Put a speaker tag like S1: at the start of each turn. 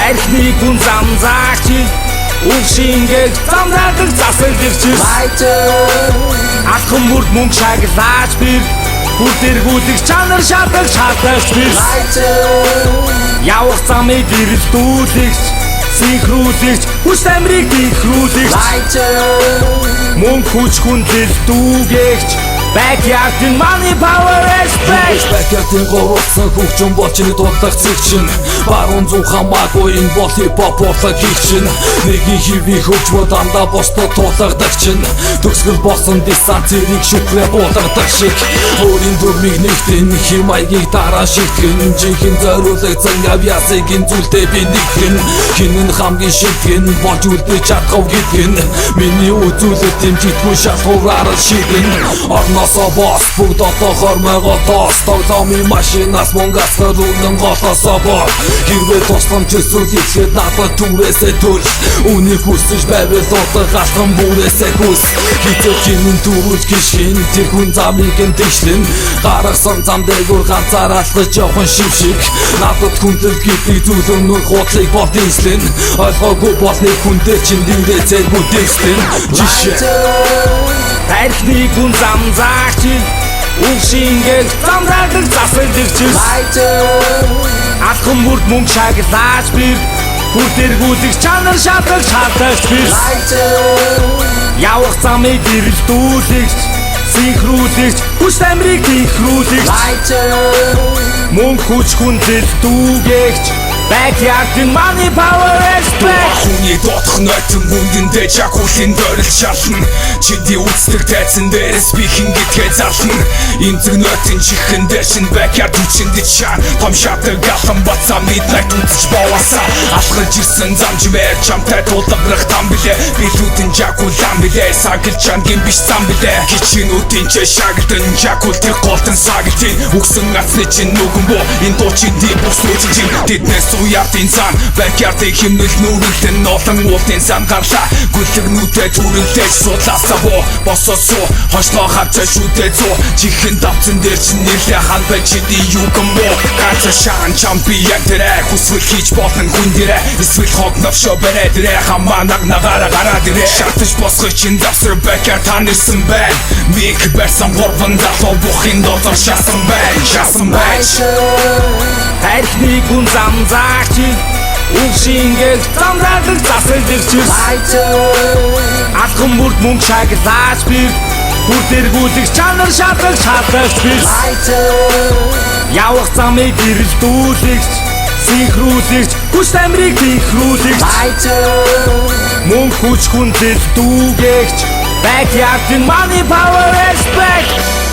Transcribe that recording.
S1: Тархины хүн замзаач Угшингийг замдаадаг засалдэгчс Алхам бүрд мөнгө шаглаач бир Бүр дэргүүлэх чанар шатах шатагч бир Явах замыг ирэлдүүлэгч Синхруулэгч хүч тамирыг дихрүүлэгч Мөнгө хүч хүндлэл дүүгэгч Backyard-ын money power respect
S2: Backyard-ын горуулсан хөгжим болчны дулах зэгчин Баруун зүүн хамаагүй энэ бол хип-хоп урлаг хийчин Нэгийн хэвийн хөгжмөд андаа босдод тулгадаг чин Төгсгөл болсон дистанц зэрэг шүкрэ буулгадаг шиг Өөрийн дүрмийг нэгтэн химайгийг дараа шигтгэн Жинхэнэ зориулагдсан авьяасыг энэ зүйлдээ би нэгтгэн Хинэн хамгийн шигтгэн болж үлдэж чадхав гэдгэн Миний үзүүлэлт дэмжигдгүй шалгуураар шигэн Орносоо бос бүгд одоо хормойгоо тоос Тоглоомын машинаас мөнгө асгаруулан голосоо бор Хэрвээ тусламж эсвэл ихэд надад түрээсээ төлс Үнийг хүсэж байвал утга галхан бүрээсээ хүс Хизээ чинэн төрүүлж гიშгэн тэр хүн замыг нь тэгшлэн Гаргасан зам дээгүүр ганцаар алхаж явхан шившиг Надад хүндэл гэдэг зүйл өнөр хутлыг бол дийслэн Ойлгоогүй бол нэг хүндээ чин дээрээ зэргүү дийслэн Жишээ
S1: Тархины хүн замзаач Угшингийг замдаадаг засалдэгчс Алхам бүрд мөнгө шаглаач бир Бүр дэргүүлэх чанар шатах шатагч бир Явах замыг ирэлдүүлэгч Синхруулэгч хүч тамирыг дихрүүлэгч Мөнгө хүч хүндлэл дүүгэгч Backyard-ын money power respect
S3: Хүний дотох нойтон хүндэндээ жагуулын дөрөл шална Чиний үздэг тайцан дээрээс би хингээдгээ зарлна Имзэг нойтон чихэндээ шин backyard үчиндэж шаан Том шатаг галхан бацаа midnight үзэж боваса Алхаж ирсэн замж мэр чамтай тулгарах там билээ Билүүдэн жагуулан билээ Сагил чангийн биш зам билээ Кичинүүдийн ч шагдан жагуул тэр голтон сагилтын Үгсэн ацны чин нүгэн бо Энэ дуучиндий бус нүцэн чин Тэднээс Уярдын зан, backyard-ын химнэл нүрэлтэн Нолан уултын зан гарлаа Гүлэгнүүдээ түрэлдэж судлаасаа бо Бососоо, хоншлоо хавчаа шүдээ зөө Чихэн давцэн дээр чин нэлээ хан бай чиний югэн бо Ганцаа шаан чампион дэрэ Хүсвэл хийж болно хүн дэрэ Эсвэл хогновшоо бэрэ дэрэ Хамаанаг нагаараа гараа дэрэ Шатаж босгой чин давсар backyard танирсан байна Мик барсан горван залуу бухын дотор шаасан байна Шаасан байна
S1: Тархины хүн замзаач Угшингийг замдаадаг засалдэгчс Алхам бүрд мөнгө шаглаач бир Бүр дэргүүлэх чанар шатах шатагч бир Явах замыг ирэлдүүлэгч Синхруулэгч хүч тамирыг дихрүүлэгч Мөнгө хүч хүндлэл дүүгэгч Backyard-ын money power respect